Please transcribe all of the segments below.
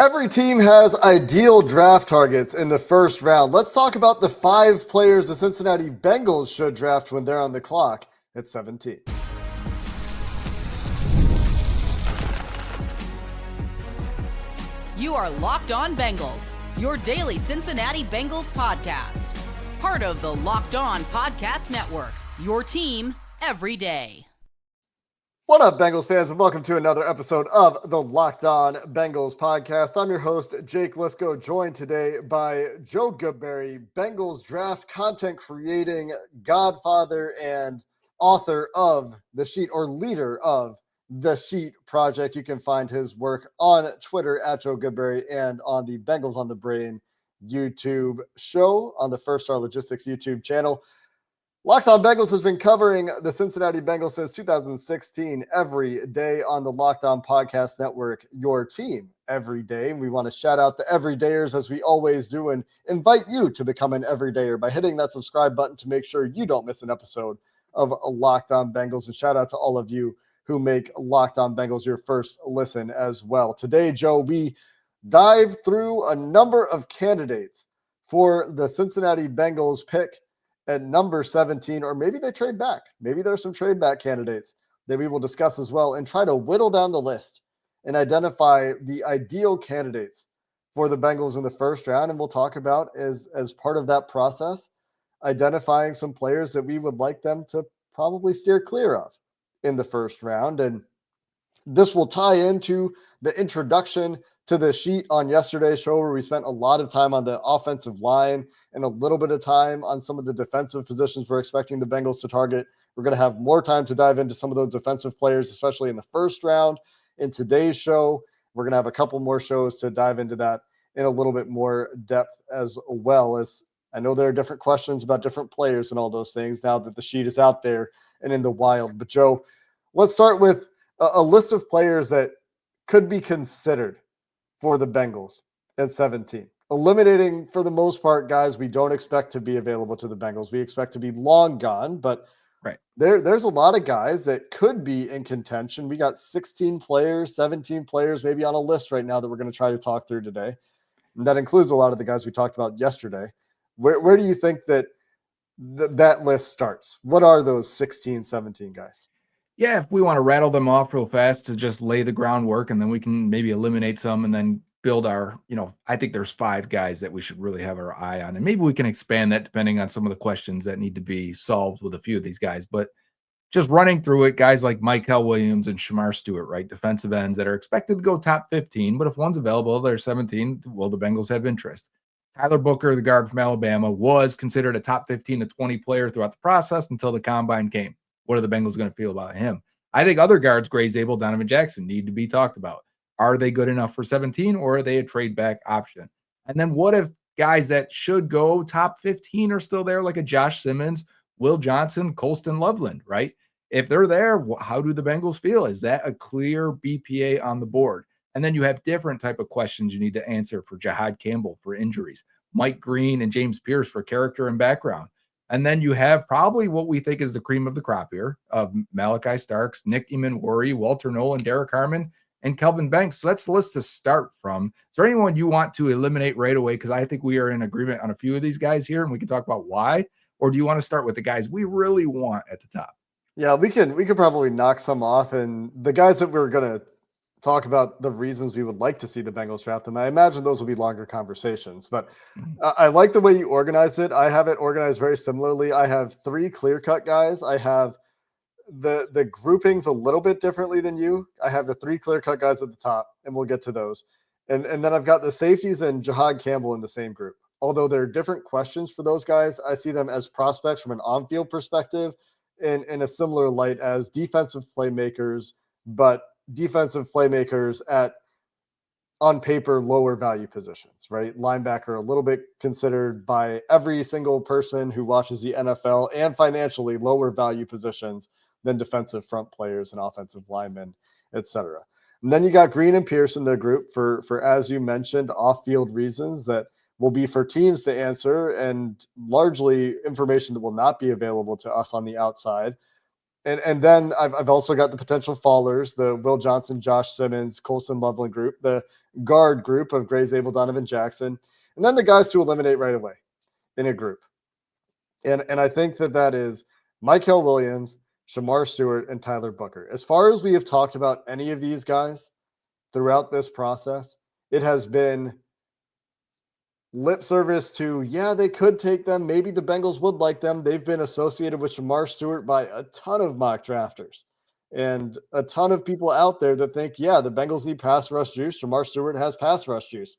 Every team has ideal draft targets in the first round. Let's talk about the 5 players the Cincinnati Bengals should draft when they're on the clock at 17. You are Locked On Bengals, your daily Cincinnati Bengals podcast. Part of the Locked On Podcast Network, your team every day. What up, Bengals fans, and welcome to another episode of the Locked On Bengals podcast. I'm your host, Jake Liscow, joined today by Joe Goodberry, Bengals draft content creating godfather and author of The Sheet, or leader of The Sheet Project. You can find his work on Twitter at Joe Goodberry and on the Bengals on the Brain YouTube show on the First Star Logistics YouTube channel. Locked On Bengals has been covering the Cincinnati Bengals since 2016 every day on the Locked On Podcast Network, your team every day. We want to shout out the everydayers as we always do and invite you to become an everydayer by hitting that subscribe button to make sure you don't miss an episode of Locked On Bengals. And shout out to all of you who make Locked On Bengals your first listen as well. Today, Joe, we dive through a number of candidates for the Cincinnati Bengals pick at number 17, or maybe they trade back. Maybe there's some trade back candidates that we will discuss as well and try to whittle down the list and identify the ideal candidates for the Bengals in the first round. And we'll talk about as part of that process, identifying some players that we would like them to probably steer clear of in the first round. And this will tie into the introduction to the sheet on yesterday's show, where we spent a lot of time on the offensive line and a little bit of time on some of the defensive positions we're expecting the Bengals to target. We're going to have more time to dive into some of those defensive players, especially in the first round. In today's show, we're going to have a couple more shows to dive into that in a little bit more depth, as well as I know there are different questions about different players and all those things now that the sheet is out there and in the wild. But Joe, let's start with a list of players that could be considered for the Bengals at 17, eliminating for the most part guys we don't expect to be available to the Bengals. We expect to be long gone, but right there's a lot of guys that could be in contention. We got 16 players, 17 players maybe on a list right now that we're going to try to talk through today. And that includes a lot of the guys we talked about yesterday. Where do you think that that list starts? What are those 16, 17 guys? Yeah, if we want to rattle them off real fast to just lay the groundwork, and then we can maybe eliminate some and then build our, I think there's 5 guys that we should really have our eye on. And maybe we can expand that depending on some of the questions that need to be solved with a few of these guys. But just running through it, guys like Michael Williams and Shamar Stewart, right? Defensive ends that are expected to go top 15, but if one's available, they're 17. Well, the Bengals have interest. Tyler Booker, the guard from Alabama, was considered a top 15 to 20 player throughout the process until the combine came. What are the Bengals going to feel about him? I think other guards, Gray Zabel, Donovan Jackson, need to be talked about. Are they good enough for 17, or are they a trade back option? And then what if guys that should go top 15 are still there, like a Josh Simmons, Will Johnson, Colston Loveland, right? If they're there, how do the Bengals feel? Is that a clear BPA on the board? And then you have different type of questions you need to answer for Jihaad Campbell for injuries, Mike Green and James Pierce for character and background. And then you have probably what we think is the cream of the crop here of Malaki Starks, Nick Emmanwori, Walter Nolen, Derrick Harmon, and Kelvin Banks. So that's the list to start from. Is there anyone you want to eliminate right away? Because I think we are in agreement on a few of these guys here, and we can talk about why. Or do you want to start with the guys we really want at the top? Yeah, we could probably knock some off. And the guys that we're going to talk about the reasons we would like to see the Bengals draft them, I imagine those will be longer conversations. But I like the way you organize it. I have it organized very similarly. I have 3 clear-cut guys. I have the groupings a little bit differently than you. I have the 3 clear-cut guys at the top, and we'll get to those. And then I've got the safeties and Jihaad Campbell in the same group. Although there are different questions for those guys, I see them as prospects from an on-field perspective in a similar light as defensive playmakers, but defensive playmakers at, on paper, lower value positions, right? Linebacker, a little bit considered by every single person who watches the NFL, and financially lower value positions than defensive front players and offensive linemen, etc. And then you got Green and Pierce in the group for as you mentioned, off-field reasons that will be for teams to answer, and largely information that will not be available to us on the outside. And then I've also got the potential fallers, the Will Johnson, Josh Simmons, Colston Loveland group, the guard group of Gray Zabel, Donovan Jackson, and then the guys to eliminate right away in a group. And I think that is Mykel Williams, Shamar Stewart, and Tyler Booker. As far as we have talked about any of these guys throughout this process, it has been lip service to, yeah, they could take them. Maybe the Bengals would like them. They've been associated with Shamar Stewart by a ton of mock drafters and a ton of people out there that think, yeah, the Bengals need pass rush juice. Shamar Stewart has pass rush juice,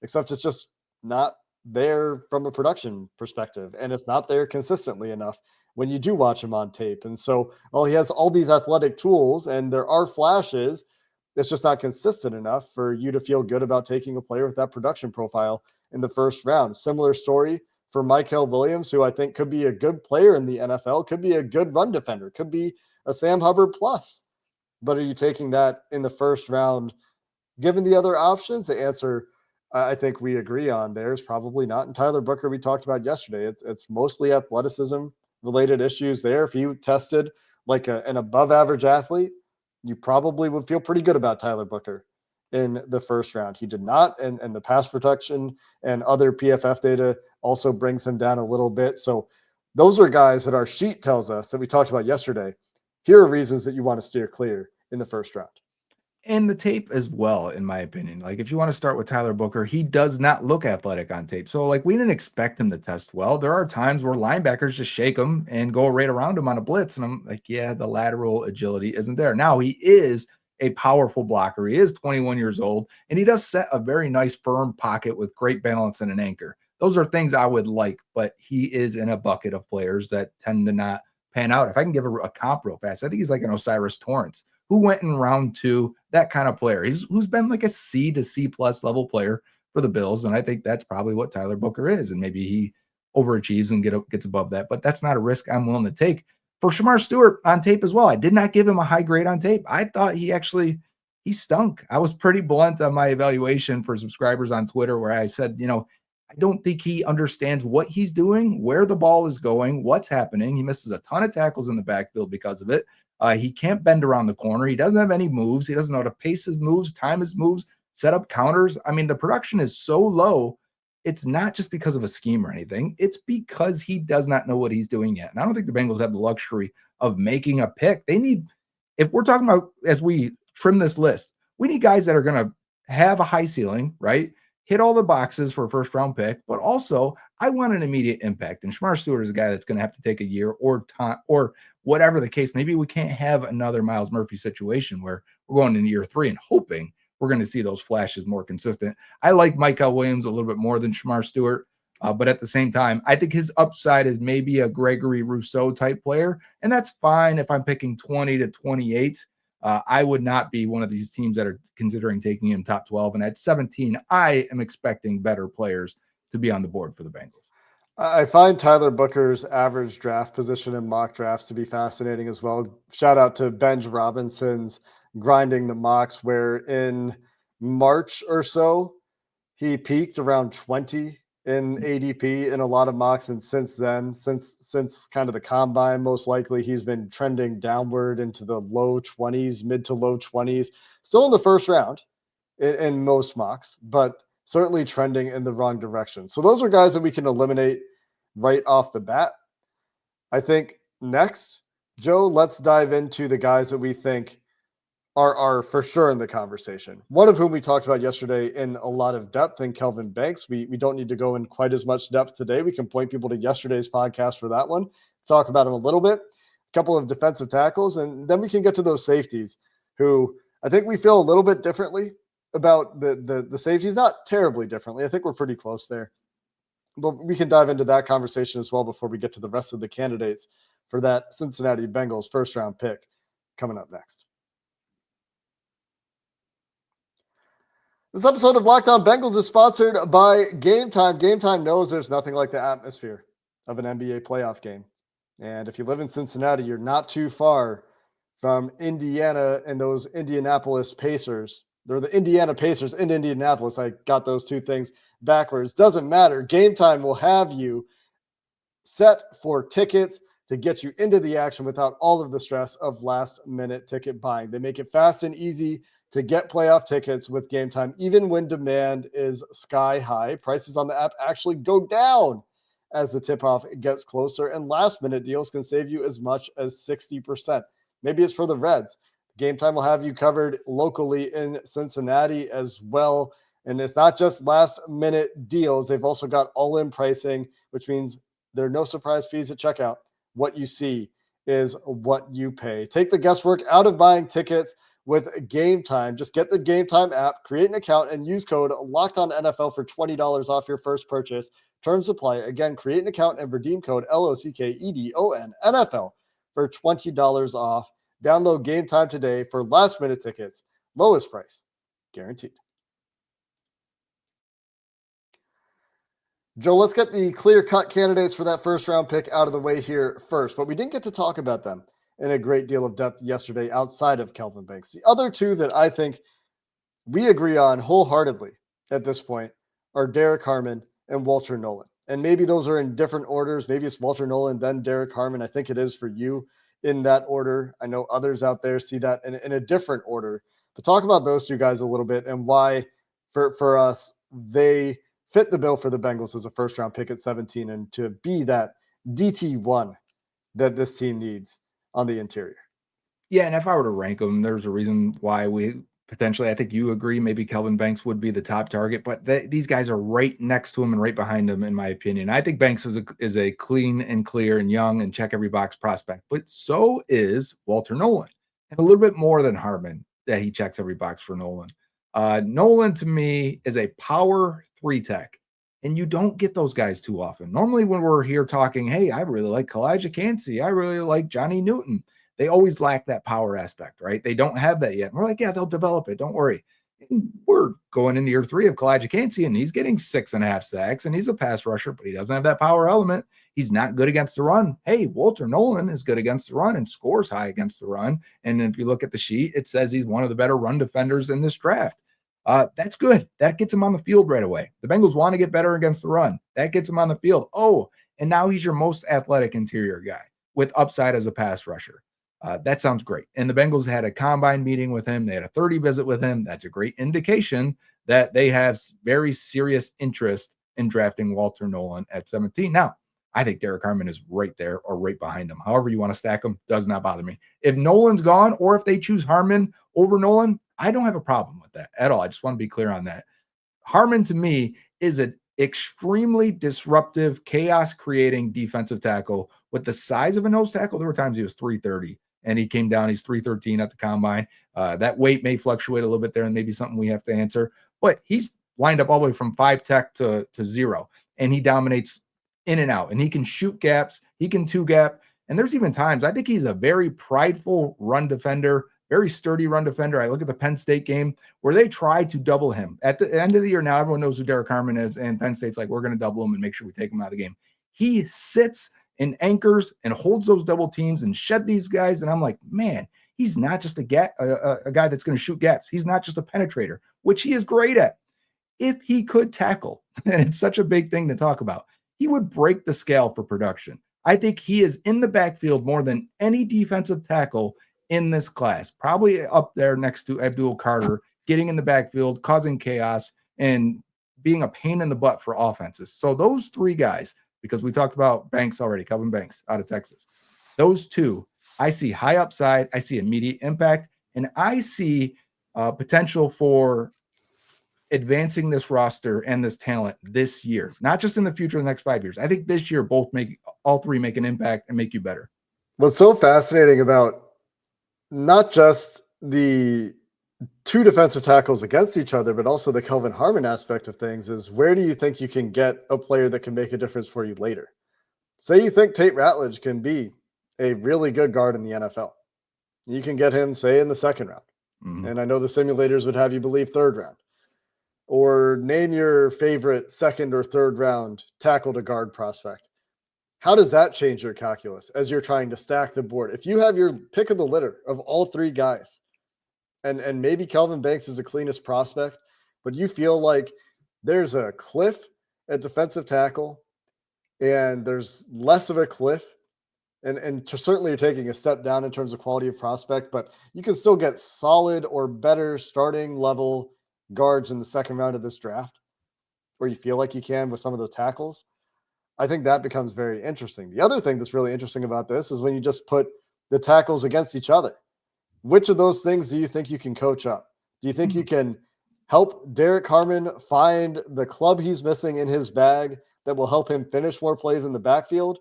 except it's just not there from a production perspective. And it's not there consistently enough when you do watch him on tape. And so, while he has all these athletic tools and there are flashes, it's just not consistent enough for you to feel good about taking a player with that production profile in the first round. Similar story for Mykel Williams, who I think could be a good player in the NFL, could be a good run defender, could be a Sam Hubbard plus. But are you taking that in the first round? Given the other options, the answer I think we agree on there is probably not. And Tyler Booker, we talked about yesterday, it's mostly athleticism related issues there. If he tested like an above average athlete, you probably would feel pretty good about Tyler Booker in the first round. He did not, and the pass protection and other PFF data also brings him down a little bit. So those are guys that our sheet tells us that we talked about yesterday. Here are reasons that you want to steer clear in the first round. And the tape as well, in my opinion. Like, if you want to start with Tyler Booker, he does not look athletic on tape. So, like, we didn't expect him to test well. There are times where linebackers just shake him and go right around him on a blitz. And I'm like, yeah, the lateral agility isn't there. Now, he is a powerful blocker. He is 21 years old, and he does set a very nice, firm pocket with great balance and an anchor. Those are things I would like, but he is in a bucket of players that tend to not pan out. If I can give a comp real fast, I think he's like an Osiris Torrance, who went in round 2, that kind of player. Who's been like a C to C plus level player for the Bills. And I think that's probably what Tyler Booker is. And maybe he overachieves and gets above that, but that's not a risk I'm willing to take. For Shamar Stewart on tape as well, I did not give him a high grade on tape. I thought he stunk. I was pretty blunt on my evaluation for subscribers on Twitter, where I said, I don't think he understands what he's doing, where the ball is going, what's happening. He misses a ton of tackles in the backfield because of it. He can't bend around the corner. He doesn't have any moves. He doesn't know how to pace his moves, time his moves, set up counters. I mean, the production is so low. It's not just because of a scheme or anything. It's because he does not know what he's doing yet. And I don't think the Bengals have the luxury of making a pick. If we're talking about, as we trim this list, we need guys that are going to have a high ceiling, right? Hit all the boxes for a first round pick, but also I want an immediate impact. And Shamar Stewart is a guy that's going to have to take a year or time or whatever the case. Maybe we can't have another Miles Murphy situation where we're going into year 3 and hoping we're going to see those flashes more consistent. I like Mykel Williams a little bit more than Shamar Stewart, but at the same time, I think his upside is maybe a Gregory Rousseau type player, and that's fine if I'm picking 20 to 28. I would not be one of these teams that are considering taking him top 12. And at 17, I am expecting better players to be on the board for the Bengals. I find Tyler Booker's average draft position in mock drafts to be fascinating as well. Shout out to Benj Robinson's Grinding the Mocks, where in March or so, he peaked around 20 in ADP in a lot of mocks. And since then, since kind of the combine, most likely he's been trending downward into the low 20s, mid to low 20s, still in the first round in most mocks, but certainly trending in the wrong direction. So those are guys that we can eliminate right off the bat. I think next, Joe, let's dive into the guys that we think are for sure in the conversation. One of whom we talked about yesterday in a lot of depth, in Kelvin Banks. We don't need to go in quite as much depth today. We can point people to yesterday's podcast for that one, talk about him a little bit, a couple of defensive tackles, and then we can get to those safeties who I think we feel a little bit differently about the safeties, not terribly differently. I think we're pretty close there. But we can dive into that conversation as well before we get to the rest of the candidates for that Cincinnati Bengals first round pick coming up next. This episode of Locked On Bengals is sponsored by Gametime. Gametime knows there's nothing like the atmosphere of an NBA playoff game. And if you live in Cincinnati, you're not too far from Indiana and those Indianapolis Pacers. They're the Indiana Pacers in Indianapolis. I got those two things backwards. Doesn't matter. Gametime will have you set for tickets to get you into the action without all of the stress of last-minute ticket buying. They make it fast and easy to get playoff tickets with Gametime. Even when demand is sky high, prices on the app actually go down as the tip-off gets closer, and last-minute deals can save you as much as 60%. Maybe it's for the Reds. Gametime will have you covered locally in Cincinnati as well. And it's not just last-minute deals. They've also got all-in pricing, which means there are no surprise fees at checkout. What you see is what you pay. Take the guesswork out of buying tickets with Gametime. Just get the Gametime app, create an account, and use code LOCKEDONNFL for $20 off your first purchase. Terms apply. Again, create an account and redeem code LOCKEDON NFL for $20 off. Download Gametime today for last-minute tickets. Lowest price guaranteed. Joe, let's get the clear-cut candidates for that first-round pick out of the way here first, but we didn't get to talk about them in a great deal of depth yesterday outside of Kelvin Banks. The other two that I think we agree on wholeheartedly at this point are Derrick Harmon and Walter Nolen. And maybe those are in different orders. Maybe it's Walter Nolen, then Derrick Harmon. I think it is for you in that order. I know others out there see that in a different order. But talk about those two guys a little bit and why, for us, they fit the bill for the Bengals as a first-round pick at 17 and to be that DT1 that this team needs on the interior. Yeah, and if I were to rank them, there's a reason why we potentially, I think you agree, maybe Kelvin Banks would be the top target, but these guys are right next to him and right behind him, in my opinion. I think Banks is a clean and clear and young and check every box prospect, but so is Walter Nolen, and a little bit more than Harmon that he checks every box for Nolen. Nolen, to me, is a power 3-tech, and you don't get those guys too often. Normally when we're here talking, hey, I really like Kalijah Kancey, I really like Johnny Newton, they always lack that power aspect, right? They don't have that yet. And we're like, yeah, they'll develop it. Don't worry. And we're going into year 3 of Kalijah Kancey, and he's getting 6.5 sacks, and he's a pass rusher, but he doesn't have that power element. He's not good against the run. Hey, Walter Nolen is good against the run and scores high against the run. And if you look at the sheet, it says he's one of the better run defenders in this draft. That's good. That gets him on the field right away. The Bengals want to get better against the run. That gets him on the field. Oh, and now he's your most athletic interior guy with upside as a pass rusher. That sounds great. And the Bengals had a combine meeting with him. They had a 30 visit with him. That's a great indication that they have very serious interest in drafting Walter Nolen at 17. Now, I think Derrick Harmon is right there or right behind him. However you want to stack them, does not bother me. If Nolen's gone or if they choose Harmon over Nolen, I don't have a problem with that at all. I just want to be clear on that. Harmon, to me, is an extremely disruptive, chaos-creating defensive tackle with the size of a nose tackle. There were times he was 330. And he came down, he's 313 at the combine. That weight may fluctuate a little bit there and maybe something we have to answer. But he's lined up all the way from 5-tech to 0. And he dominates in and out. And he can shoot gaps. He can 2-gap. And there's even times, I think he's a very prideful run defender, very sturdy run defender. I look at the Penn State game where they tried to double him. At the end of the year, now everyone knows who Derrick Harmon is. And Penn State's like, we're going to double him and make sure we take him out of the game. He sits and anchors and holds those double teams and shed these guys. And I'm like, man, he's not just a guy that's going to shoot gaps. He's not just a penetrator, which he is great at. If he could tackle, and it's such a big thing to talk about, he would break the scale for production. I think he is in the backfield more than any defensive tackle in this class, probably up there next to Abdul Carter, getting in the backfield, causing chaos, and being a pain in the butt for offenses. So those 3 guys, because we talked about Banks already, Kelvin Banks out of Texas. Those 2, I see high upside, I see immediate impact, and I see potential for advancing this roster and this talent this year, not just in the future, the next 5 years. I think this year all 3 make an impact and make you better. What's so fascinating about not just the 2 defensive tackles against each other, but also the Kelvin Harmon aspect of things is, where do you think you can get a player that can make a difference for you later? Say you think Tate Ratledge can be a really good guard in the NFL. You can get him, say, in the 2nd round. Mm-hmm. And I know the simulators would have you believe 3rd round. Or name your favorite 2nd or 3rd round tackle to guard prospect. How does that change your calculus as you're trying to stack the board? If you have your pick of the litter of all 3 guys, and maybe Kelvin Banks is the cleanest prospect, but you feel like there's a cliff at defensive tackle and there's less of a cliff And certainly you're taking a step down in terms of quality of prospect, but you can still get solid or better starting level guards in the second round of this draft, where you feel like you can with some of those tackles. I think that becomes very interesting. The other thing that's really interesting about this is when you just put the tackles against each other. Which of those things do you think you can coach up? Do you think you can help Derrick Harmon find the club he's missing in his bag that will help him finish more plays in the backfield?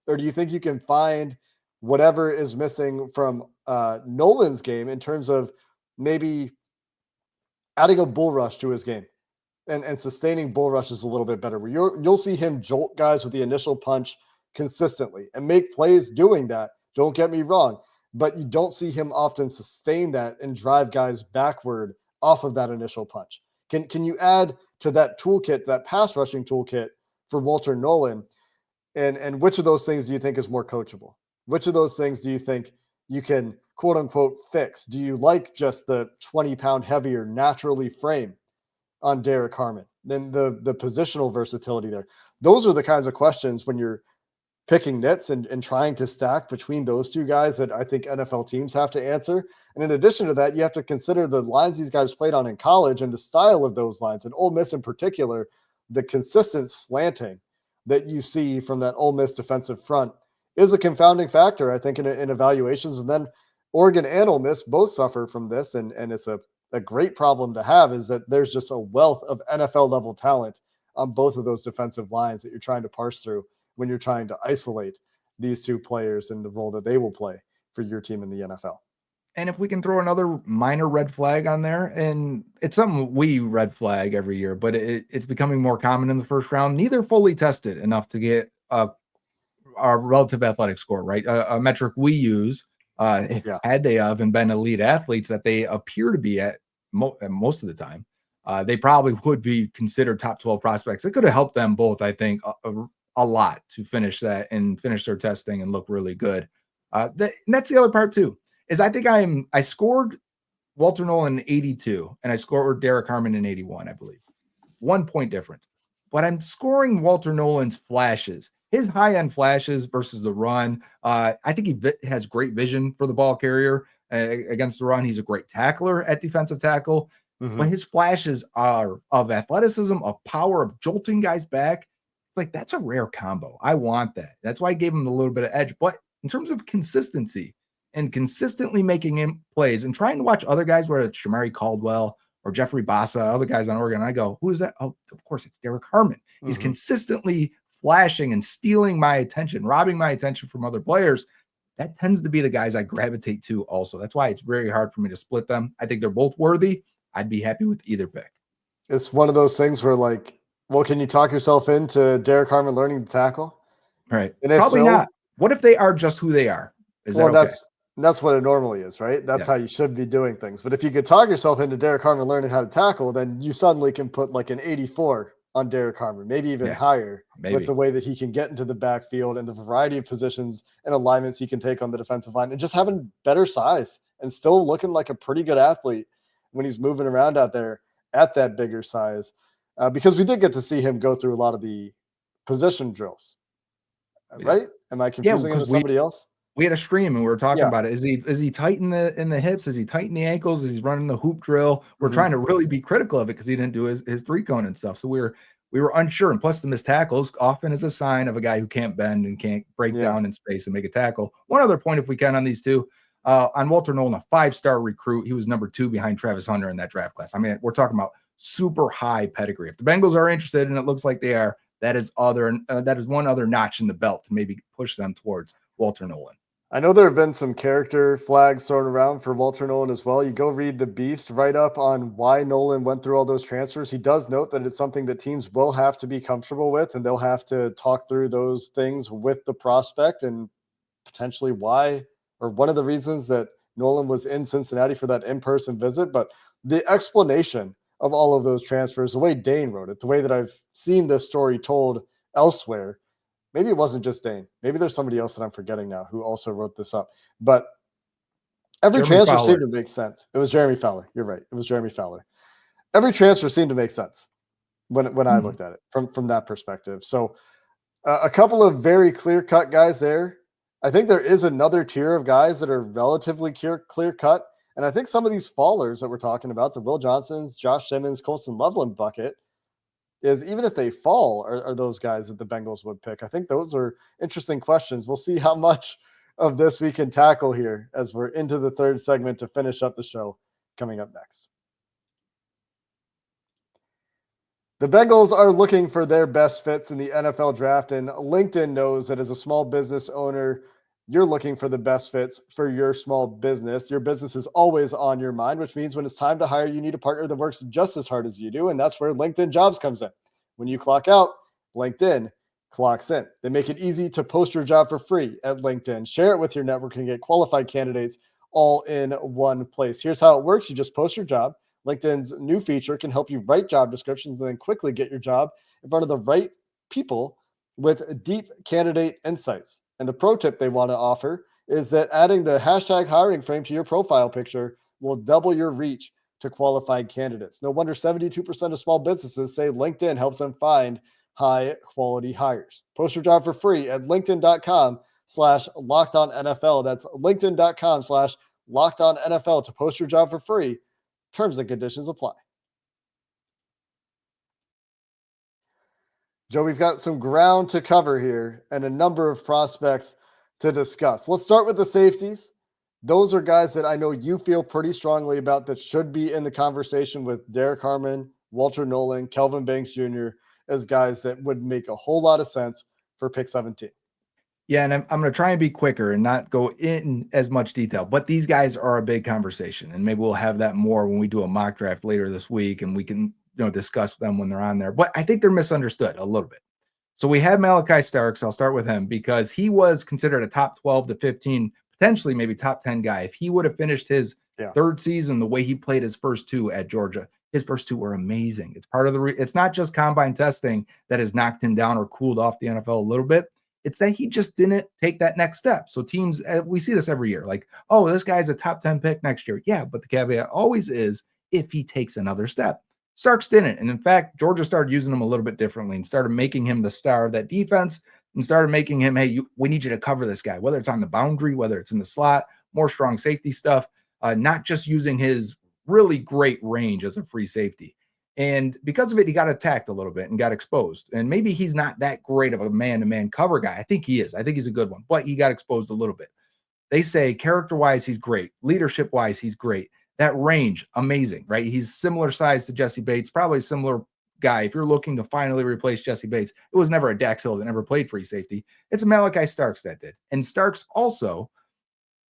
Or do you think you can find whatever is missing from Nolen's game in terms of maybe adding a bull rush to his game and sustaining bull rushes a little bit better, where you'll see him jolt guys with the initial punch consistently and make plays doing that. Don't get me wrong, but you don't see him often sustain that and drive guys backward off of that initial punch. Can you add to that toolkit, that pass rushing toolkit for Walter Nolen? And which of those things do you think is more coachable? Which of those things do you think you can quote unquote fix? Do you like just the 20-pound heavier naturally frame on Derrick Harmon? Then the positional versatility there. Those are the kinds of questions when you're picking nits and trying to stack between those two guys that I think NFL teams have to answer. And in addition to that, you have to consider the lines these guys played on in college and the style of those lines. And Ole Miss in particular, the consistent slanting that you see from that Ole Miss defensive front is a confounding factor, I think, in evaluations. And then Oregon and Ole Miss both suffer from this. And it's a great problem to have, is that there's just a wealth of NFL level talent on both of those defensive lines that you're trying to parse through when you're trying to isolate these two players and the role that they will play for your team in the NFL. And if we can throw another minor red flag on there, and it's something we red flag every year, but it's becoming more common in the first round. Neither fully tested enough to get our relative athletic score, right? A metric we use, had they have and been elite athletes that they appear to be at most of the time, they probably would be considered top 12 prospects. It could have helped them both, I think, a lot to finish that and finish their testing and look really good. And that's the other part too, is I think I scored Walter Nolen in 82 and I scored Derrick Harmon in 81, I believe. 1 point difference. But I'm scoring Walter Nolen's flashes, his high-end flashes versus the run. I think he has great vision for the ball carrier against the run. He's a great tackler at defensive tackle. But his flashes are of athleticism, of power, of jolting guys back. Like, that's a rare combo. I want that. That's why I gave him a little bit of edge. But in terms of consistency and consistently making him plays and trying to watch other guys, whether it's Shamari Caldwell or Jeffrey Bassa, other guys on Oregon, I go, who is that? Oh, of course, it's Derrick Harmon. He's consistently flashing and stealing my attention, robbing my attention from other players. That tends to be the guys I gravitate to also. That's why it's very hard for me to split them. I think they're both worthy. I'd be happy with either pick. It's one of those things where, like, well, can you talk yourself into Derrick Harmon learning to tackle? Right. And if probably so, not. What if they are just who they are? Is that okay? That's what it normally is, right? That's how you should be doing things. But if you could talk yourself into Derrick Harmon learning how to tackle, then you suddenly can put like an 84 on Derrick Harmon, maybe even higher, with the way that he can get into the backfield and the variety of positions and alignments he can take on the defensive line, and just having better size and still looking like a pretty good athlete when he's moving around out there at that bigger size. Because we did get to see him go through a lot of the position drills, right? Am I confusing him with somebody else? We had a stream and we were talking about it. Is he tight in the hips? Is he tight in the ankles? Is he running the hoop drill? We're trying to really be critical of it because he didn't do his 3-cone and stuff. So we were unsure. And plus the missed tackles often is a sign of a guy who can't bend and can't break down in space and make a tackle. One other point, if we can, on these two, on Walter Nolen, a 5-star recruit. He was number 2 behind Travis Hunter in that draft class. I mean, we're talking about super high pedigree. If the Bengals are interested, and it looks like they are, that is one other notch in the belt to maybe push them towards Walter Nolen. I know there have been some character flags thrown around for Walter Nolen as well. You go read the Beast write-up on why Nolen went through all those transfers. He does note that it's something that teams will have to be comfortable with, and they'll have to talk through those things with the prospect, and potentially why, or one of the reasons that Nolen was in Cincinnati for that in-person visit. But the explanation of all of those transfers, the way Dane wrote it, the way that I've seen this story told elsewhere, maybe it wasn't just Dane. Maybe there's somebody else that I'm forgetting now who also wrote this up. But every transfer seemed to make sense. It was Jeremy Fowler. You're right. It was Jeremy Fowler. Every transfer seemed to make sense when I looked at it from that perspective. So a couple of very clear-cut guys there I think there is another tier of guys that are relatively clear cut. And I think some of these fallers that we're talking about, the Will Johnsons, Josh Simmons, Colston Loveland bucket, is even if they fall, are those guys that the Bengals would pick? I think those are interesting questions. We'll see how much of this we can tackle here as we're into the third segment to finish up the show coming up next. The Bengals are looking for their best fits in the NFL draft, and LinkedIn knows that as a small business owner, you're looking for the best fits for your small business. Your business is always on your mind, which means when it's time to hire, you need a partner that works just as hard as you do, and that's where LinkedIn Jobs comes in. When you clock out, LinkedIn clocks in. They make it easy to post your job for free at LinkedIn. Share it with your network and get qualified candidates all in one place. Here's how it works. You just post your job. LinkedIn's new feature can help you write job descriptions and then quickly get your job in front of the right people with deep candidate insights. And the pro tip they want to offer is that adding the hashtag hiring frame to your profile picture will double your reach to qualified candidates. No wonder 72% of small businesses say LinkedIn helps them find high quality hires. Post your job for free at linkedin.com/lockedonnfl. That's linkedin.com/lockedonnfl to post your job for free. Terms and conditions apply. Joe, we've got some ground to cover here and a number of prospects to discuss. Let's start with the safeties. Those are guys that I know you feel pretty strongly about that should be in the conversation with Derrick Harmon, Walter Nolen, Kelvin Banks Jr. as guys that would make a whole lot of sense for pick 17. Yeah, and I'm going to try and be quicker and not go in as much detail, but these guys are a big conversation, and maybe we'll have that more when we do a mock draft later this week, and we can discuss them when they're on there. But I think they're misunderstood a little bit. So we have Malaki Starks. I'll start with him because he was considered a top 12 to 15, potentially maybe top 10 guy. If he would have finished his third season the way he played his first two at Georgia, his first two were amazing. It's part of it's not just combine testing that has knocked him down or cooled off the NFL a little bit. It's that he just didn't take that next step. So teams, we see this every year, like, oh, this guy's a top 10 pick next year. Yeah, but the caveat always is if he takes another step. Starks didn't. And in fact, Georgia started using him a little bit differently and started making him the star of that defense and started making him, hey, we need you to cover this guy, whether it's on the boundary, whether it's in the slot, more strong safety stuff, not just using his really great range as a free safety. And because of it, he got attacked a little bit and got exposed. And maybe he's not that great of a man-to-man cover guy. I think he is. I think he's a good one, but he got exposed a little bit. They say character-wise, he's great. Leadership-wise, he's great. That range, amazing, right? He's similar size to Jesse Bates, probably a similar guy. If you're looking to finally replace Jesse Bates, it was never a Dax Hill that never played free safety. It's a Malaki Starks that did. And Starks also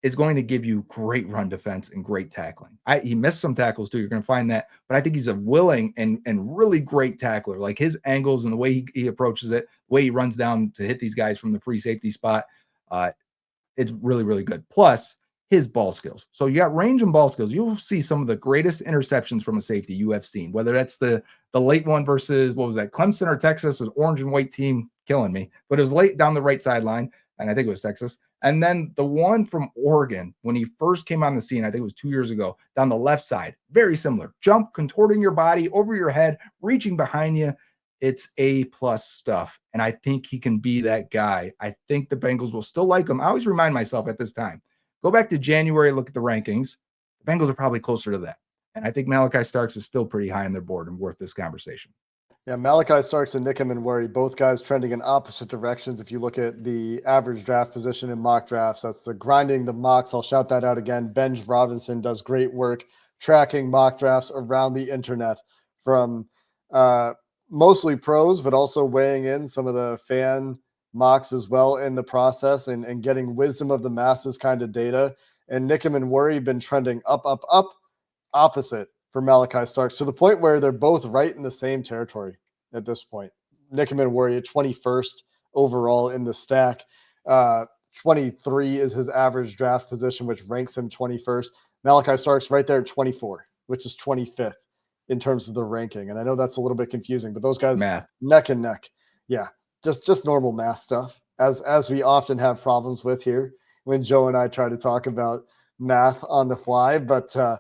is going to give you great run defense and great tackling. He missed some tackles too. You're going to find that, but I think he's a willing and really great tackler. Like his angles and the way he approaches it, the way he runs down to hit these guys from the free safety spot, it's really, really good. Plus his ball skills. So you got range and ball skills. You'll see some of the greatest interceptions from a safety you have seen, whether that's the late one versus, what was that, Clemson or Texas, was orange and white team killing me, but it was late down the right sideline. And I think it was Texas. And then the one from Oregon, when he first came on the scene, I think it was 2 years ago, down the left side, very similar. Jump, contorting your body over your head, reaching behind you. It's A+ stuff. And I think he can be that guy. I think the Bengals will still like him. I always remind myself at this time, go back to January, look at the rankings. The Bengals are probably closer to that. And I think Malaki Starks is still pretty high on their board and worth this conversation. Yeah, Malaki Starks and Emmanwori, both guys trending in opposite directions. If you look at the average draft position in mock drafts, that's the grinding the mocks. I'll shout that out again. Benj Robinson does great work tracking mock drafts around the internet from mostly pros, but also weighing in some of the fan mocks as well in the process and getting wisdom of the masses kind of data. And Emmanwori been trending up, opposite for Malaki Starks to the point where they're both right in the same territory at this point. Emmanwori at 21st overall in the stack. 23 is his average draft position, which ranks him 21st. Malaki Starks right there at 24, which is 25th in terms of the ranking. And I know that's a little bit confusing, but those guys neck and neck. Yeah, just normal math stuff, as we often have problems with here when Joe and I try to talk about math on the fly. But a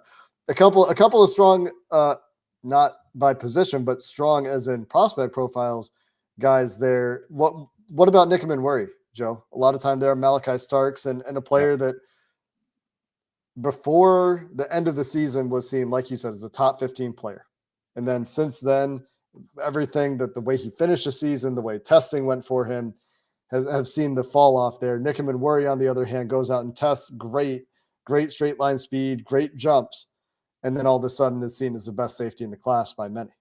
couple of strong, not by position, but strong as in prospect profiles, guys there. What about Emmanwori? Joe. A lot of time there, Malaki Starks, and a player that before the end of the season was seen, like you said, as a top 15 player. And then since then, everything that the way he finished the season, the way testing went for him, have seen the fall off there. Nick Emmanwori, on the other hand, goes out and tests great straight line speed, great jumps, and then all of a sudden is seen as the best safety in the class by many.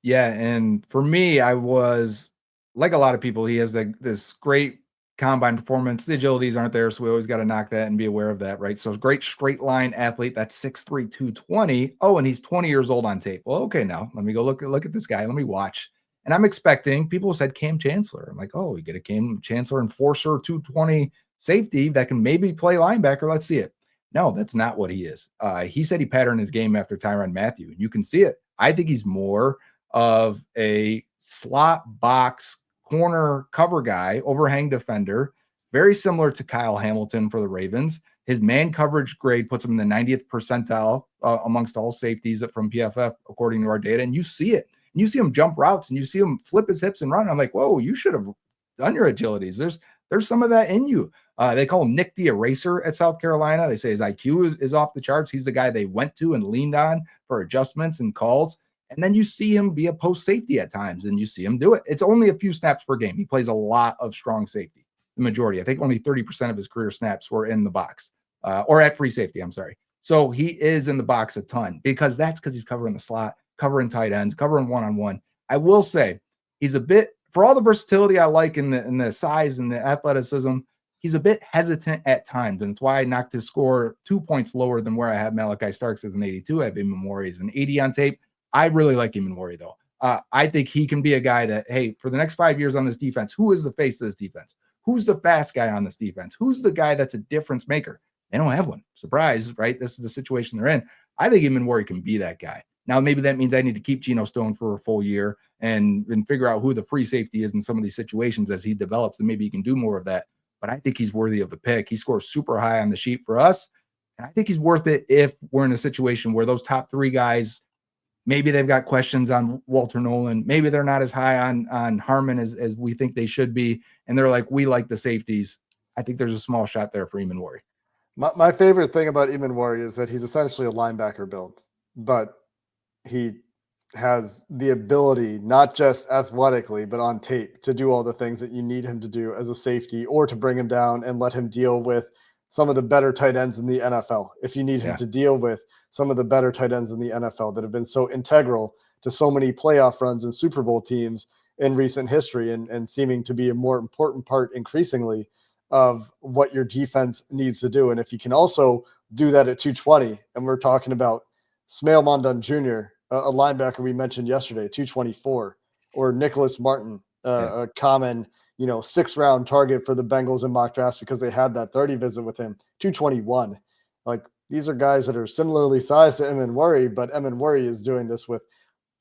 Yeah, and for me, I was like a lot of people, he has this great combine performance. The agilities aren't there, so we always got to knock that and be aware of that, right? So great straight line athlete, that's 6'3", 220. Oh, and he's 20 years old on tape. Well, okay, now let me go look at this guy. Let me watch. And I'm expecting, people said Cam Chancellor. I'm like, oh, we get a Cam Chancellor enforcer 220 safety that can maybe play linebacker. Let's see it. No, that's not what he is. He said he patterned his game after Tyrann Mathieu, and you can see it. I think he's more of a slot box corner cover guy, overhang defender, very similar to Kyle Hamilton for the Ravens. His man coverage grade puts him in the 90th percentile amongst all safeties from PFF, according to our data. And you see it. And you see him jump routes and you see him flip his hips and run. I'm like, whoa, you should have done your agilities. There's some of that in you. They call him Nick the Eraser at South Carolina. They say his IQ is off the charts. He's the guy they went to and leaned on for adjustments and calls. And then you see him be a post safety at times, and you see him do it. It's only a few snaps per game. He plays a lot of strong safety, the majority. I think only 30% of his career snaps were in the box or at free safety. I'm sorry. So he is in the box a ton because he's covering the slot, covering tight ends, covering one-on-one. I will say he's a bit, for all the versatility I like in the size and the athleticism, he's a bit hesitant at times. And it's why I knocked his score 2 points lower than where I had Malaki Starks as an 82. I have Emmanwori as an 80 on tape. I really like Emmanwori, though. I think he can be a guy that, hey, for the next 5 years on this defense, who is the face of this defense? Who's the fast guy on this defense? Who's the guy that's a difference maker? They don't have one. Surprise, right? This is the situation they're in. I think Emmanwori can be that guy. Now, maybe that means I need to keep Geno Stone for a full year and figure out who the free safety is in some of these situations as he develops, and maybe he can do more of that. But I think he's worthy of the pick. He scores super high on the sheet for us, and I think he's worth it if we're in a situation where those top three guys, maybe they've got questions on Walter Nolen. Maybe they're not as high on Harmon as we think they should be. And they're like, we like the safeties. I think there's a small shot there for Emmanwori. My favorite thing about Emmanwori is that he's essentially a linebacker build, but he has the ability, not just athletically, but on tape, to do all the things that you need him to do as a safety, or to bring him down and let him deal with some of the better tight ends in the NFL. If you need him to deal with some of the better tight ends in the NFL that have been so integral to so many playoff runs and Super Bowl teams in recent history, and seeming to be a more important part increasingly of what your defense needs to do. And if you can also do that at 220, and we're talking about Smail Mondon Jr., a linebacker we mentioned yesterday, 224, or Nicholas Martin, a common, 6th-round target for the Bengals in mock drafts because they had that 30 visit with him, 221. Like, these are guys that are similarly sized to Emmanwori, but Emmanwori is doing this with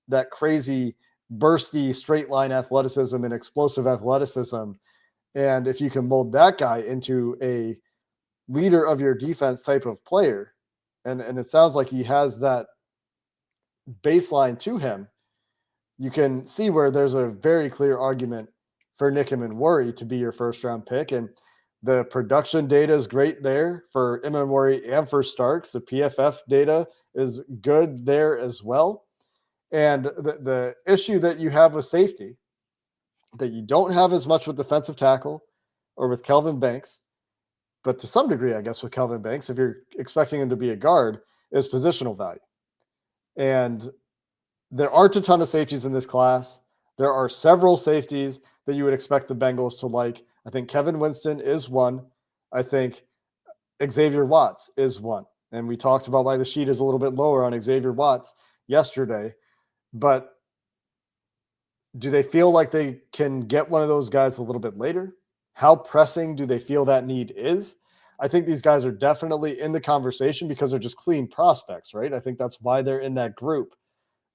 that crazy, bursty, straight line athleticism and explosive athleticism. And if you can mold that guy into a leader of your defense type of player, and it sounds like he has that baseline to him, you can see where there's a very clear argument for Nick Emmanwori to be your first-round pick. And the production data is great there for Emmanwori and for Starks. The PFF data is good there as well. And the issue that you have with safety that you don't have as much with defensive tackle or with Kelvin Banks, but to some degree, I guess, with Kelvin Banks, if you're expecting him to be a guard, is positional value. And there aren't a ton of safeties in this class. There are several safeties that you would expect the Bengals to like. I think Kevin Winston is one. I think Xavier Watts is one. And we talked about why the sheet is a little bit lower on Xavier Watts yesterday. But do they feel like they can get one of those guys a little bit later? How pressing do they feel that need is? I think these guys are definitely in the conversation because they're just clean prospects, right? I think that's why they're in that group.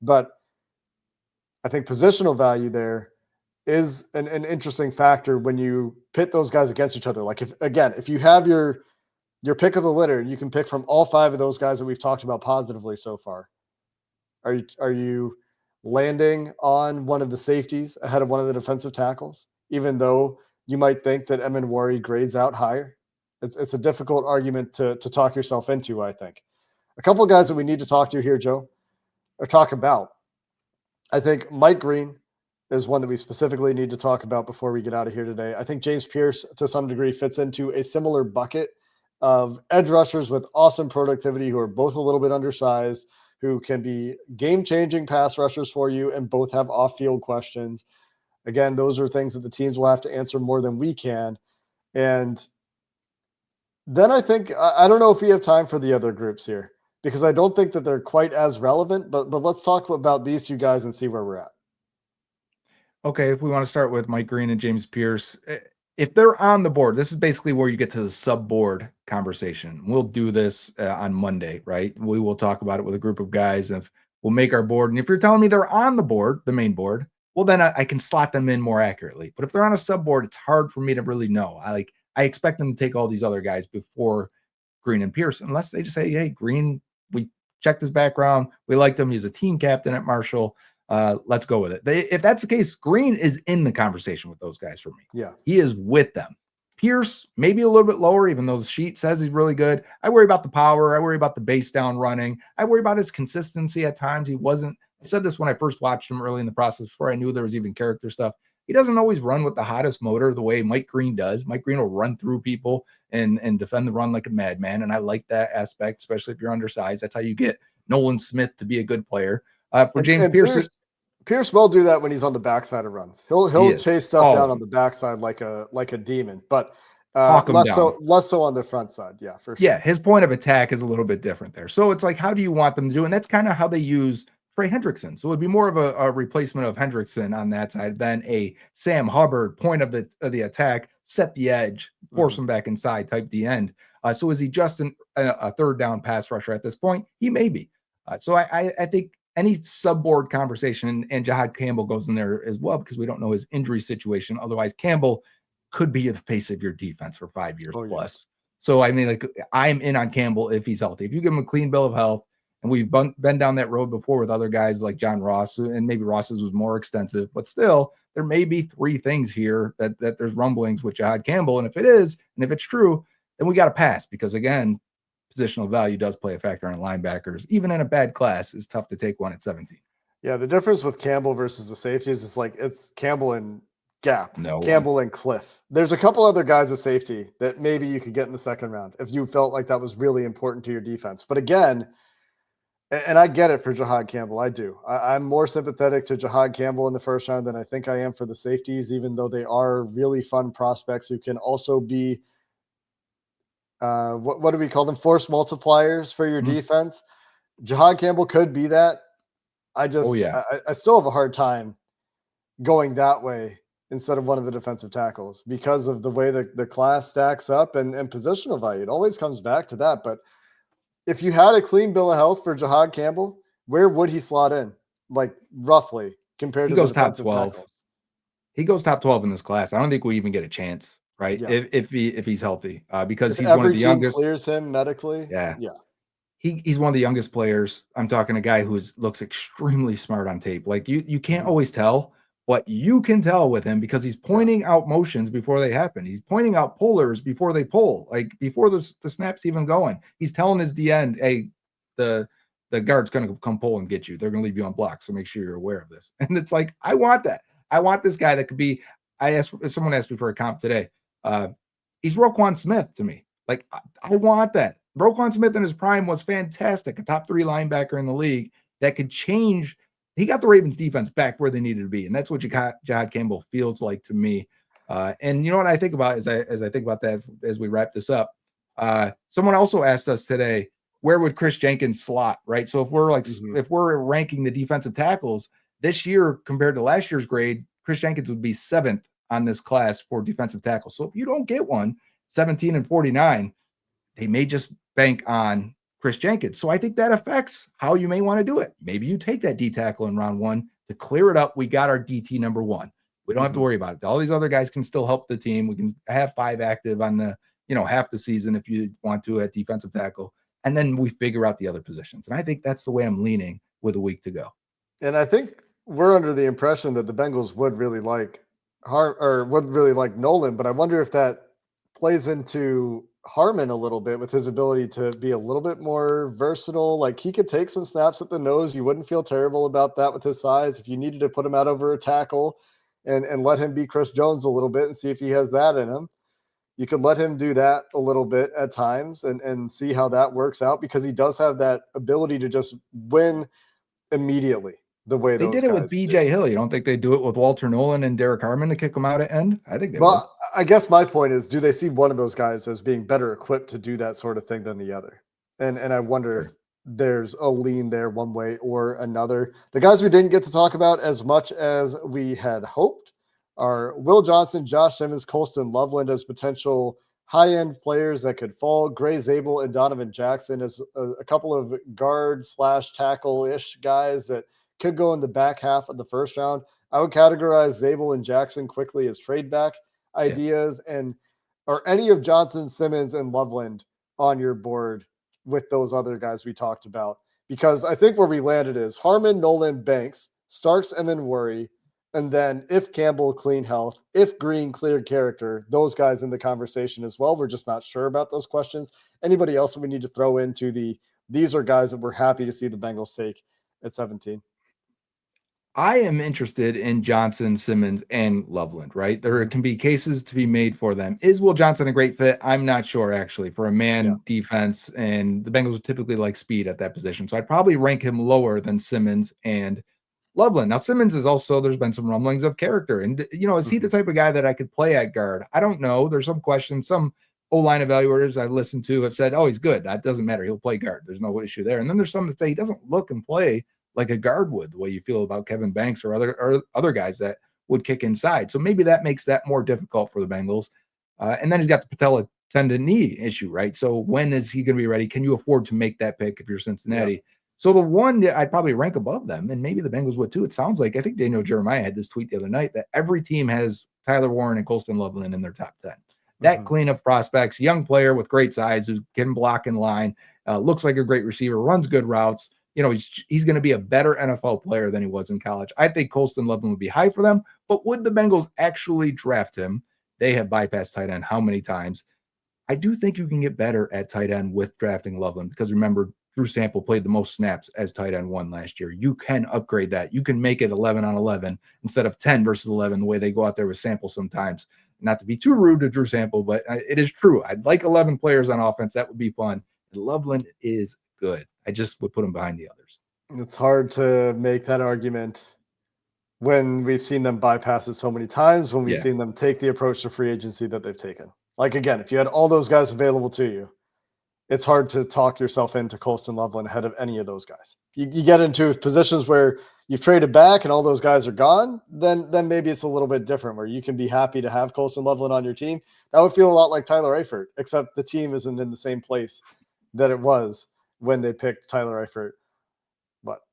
But I think positional value there is an interesting factor when you pit those guys against each other. Like, if you have your pick of the litter, you can pick from all 5 of those guys that we've talked about positively so far. Are you landing on one of the safeties ahead of one of the defensive tackles, even though you might think that Emmanwori grades out higher. It's a difficult argument to talk yourself into, I think. A couple of guys that we need to talk to here, Joe, or talk about. I think Mike Green is one that we specifically need to talk about before we get out of here today. I think James Pierce, to some degree, fits into a similar bucket of edge rushers with awesome productivity who are both a little bit undersized, who can be game-changing pass rushers for you and both have off-field questions. Again, those are things that the teams will have to answer more than we can. And then I think, I don't know if we have time for the other groups here, because I don't think that they're quite as relevant, but let's talk about these two guys and see where we're at. Okay, if we want to start with Mike Green and James Pierce, if they're on the board, this is basically where you get to the sub-board conversation. We'll do this on Monday, right? We will talk about it with a group of guys, and we'll make our board. And if you're telling me they're on the board, the main board, well, then I can slot them in more accurately. But if they're on a sub-board, it's hard for me to really know. I expect them to take all these other guys before Green and Pierce, unless they just say, hey, Green, we checked his background. We liked him. He's a team captain at Marshall. Let's go with it. If that's the case, Green is in the conversation with those guys for me. Yeah. He is with them. Pierce, maybe a little bit lower, even though the sheet says he's really good. I worry about the power. I worry about the base down running. I worry about his consistency at times. I said this when I first watched him early in the process before I knew there was even character stuff. He doesn't always run with the hottest motor the way Mike Green does. Mike Green will run through people and defend the run like a madman. And I like that aspect, especially if you're undersized. That's how you get Nolan Smith to be a good player. For James Pierce, Pierce will do that when he's on the backside of runs. He'll chase stuff down on the backside like a demon, but less so on the front side. Yeah, for sure. Yeah, his point of attack is a little bit different there. So it's like, how do you want them to do? And that's kind of how they use Trey Hendrickson. So it would be more of a replacement of Hendrickson on that side than a Sam Hubbard point of the attack, set the edge, force him back inside type the end. So is he just a third down pass rusher at this point? He may be. So I think any subboard conversation, and Jihaad Campbell goes in there as well, because we don't know his injury situation. Otherwise, Campbell could be the face of your defense for 5 years plus. So, I mean, like, I'm in on Campbell if he's healthy. If you give him a clean bill of health, and we've been down that road before with other guys like John Ross, and maybe Ross's was more extensive, but still, there may be 3 things here that there's rumblings with Jihaad Campbell. And if it is, and if it's true, then we got to pass, because, again, positional value does play a factor on linebackers. Even in a bad class, it's tough to take one at 17. Yeah, the difference with Campbell versus the safeties is like it's Campbell and Gap, Campbell and Cliff. There's a couple other guys at safety that maybe you could get in the second round if you felt like that was really important to your defense. But again, and I get it for Jihaad Campbell. I do. I'm more sympathetic to Jihaad Campbell in the first round than I think I am for the safeties, even though they are really fun prospects who can also be what do we call them? Force multipliers for your defense. Jihaad Campbell could be that. I still have a hard time going that way instead of one of the defensive tackles because of the way the class stacks up and positional value. It always comes back to that. But if you had a clean bill of health for Jihaad Campbell, where would he slot in? Like roughly compared to the defensive tackles? He goes top 12 in this class. I don't think we even get a chance. Right. Yeah. If he's healthy, because he's one of the youngest. Clears him medically. Yeah. He's one of the youngest players. I'm talking a guy who looks extremely smart on tape. Like you can't always tell, but you can tell with him because he's pointing out motions before they happen. He's pointing out pullers before they pull, like before the snap's even going. He's telling his DN, hey, the guard's going to come pull and get you. They're going to leave you on block. So make sure you're aware of this. And it's like, I want that. I want this guy that could be, if someone asked me for a comp today, he's Roquan Smith to me. Like, I want that. Roquan Smith in his prime was fantastic, a top 3 linebacker in the league that could change. He got the Ravens defense back where they needed to be. And that's what Jihaad Campbell feels like to me. And you know what I think about as I think about that, as we wrap this up, someone also asked us today, where would Chris Jenkins slot? Right. So if we're like, if we're ranking the defensive tackles this year compared to last year's grade, Chris Jenkins would be 7th on this class for defensive tackle. So if you don't get one, 17 and 49, they may just bank on Chris Jenkins. So I think that affects how you may want to do it. Maybe you take that D tackle in round 1 to clear it up. We got our DT number 1. We don't have to worry about it. All these other guys can still help the team. We can have 5 active on the, half the season if you want to at defensive tackle. And then we figure out the other positions. And I think that's the way I'm leaning with a week to go. And I think we're under the impression that the Bengals would really like would really like Nolen, but I wonder if that plays into Harmon a little bit with his ability to be a little bit more versatile. Like he could take some snaps at the nose. You wouldn't feel terrible about that with his size. If you needed to put him out over a tackle and let him be Chris Jones a little bit and see if he has that in him, you could let him do that a little bit at times and see how that works out, because he does have that ability to just win immediately the way They those did it with guys do. BJ Hill. You don't think they do it with Walter Nolen and Derrick Harmon to kick him out at end? I think they would. Well, I guess my point is, do they see one of those guys as being better equipped to do that sort of thing than the other? And I wonder if there's a lean there one way or another. The guys we didn't get to talk about as much as we had hoped are Will Johnson, Josh Simmons, Colston Loveland as potential high-end players that could fall. Gray Zabel and Donovan Jackson as a couple of guard / tackle-ish guys that could go in the back half of the first round. I would categorize Zabel and Jackson quickly as trade back ideas. And are any of Johnson, Simmons, and Loveland on your board with those other guys we talked about? Because I think where we landed is Harmon, Nolen, Banks, Starks, Emmanwori, and then if Campbell, clean health, if Green, cleared character, those guys in the conversation as well. We're just not sure about those questions. Anybody else that we need to throw into these are guys that we're happy to see the Bengals take at 17? I am interested in Johnson, Simmons, and Loveland, right? There can be cases to be made for them. Is Will Johnson a great fit? I'm not sure, actually, for a man defense, and the Bengals typically like speed at that position. So I'd probably rank him lower than Simmons and Loveland. Now, Simmons is also, there's been some rumblings of character. And, is he the type of guy that I could play at guard? I don't know. There's some questions. Some O-line evaluators I've listened to have said, oh, he's good. That doesn't matter. He'll play guard. There's no issue there. And then there's some that say he doesn't look and play like a guard would, the way you feel about Kelvin Banks or other guys that would kick inside. So maybe that makes that more difficult for the Bengals. And then he's got the patella tendon knee issue, right? So when is he going to be ready? Can you afford to make that pick if you're Cincinnati? Yeah. So the one that I'd probably rank above them, and maybe the Bengals would too, it sounds like, I think Daniel Jeremiah had this tweet the other night, that every team has Tyler Warren and Colston Loveland in their top 10. That clean of prospects, young player with great size who can block in line, looks like a great receiver, runs good routes. He's going to be a better NFL player than he was in college. I think Colston Loveland would be high for them, but would the Bengals actually draft him? They have bypassed tight end how many times? I do think you can get better at tight end with drafting Loveland, because remember, Drew Sample played the most snaps as tight end 1 last year. You can upgrade that. You can make it 11 on 11 instead of 10 versus 11, the way they go out there with Sample sometimes. Not to be too rude to Drew Sample, but it is true. I'd like 11 players on offense. That would be fun. And Loveland is good. I just would put him behind the others. It's hard to make that argument when we've seen them bypass it so many times, when we've seen them take the approach to free agency that they've taken. Like, again, if you had all those guys available to you, it's hard to talk yourself into Colston Loveland ahead of any of those guys. You get into positions where you've traded back and all those guys are gone, then maybe it's a little bit different, where you can be happy to have Colston Loveland on your team. That would feel a lot like Tyler Eifert, except the team isn't in the same place that it was when they picked Tyler Eifert,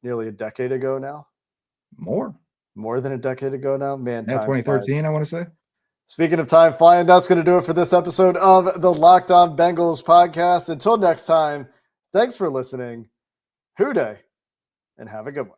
nearly a decade ago now? More than a decade ago now? Man, yeah, 2013, flies. I want to say. Speaking of time flying, that's going to do it for this episode of the Locked On Bengals podcast. Until next time, thanks for listening. Hoo day, and have a good one.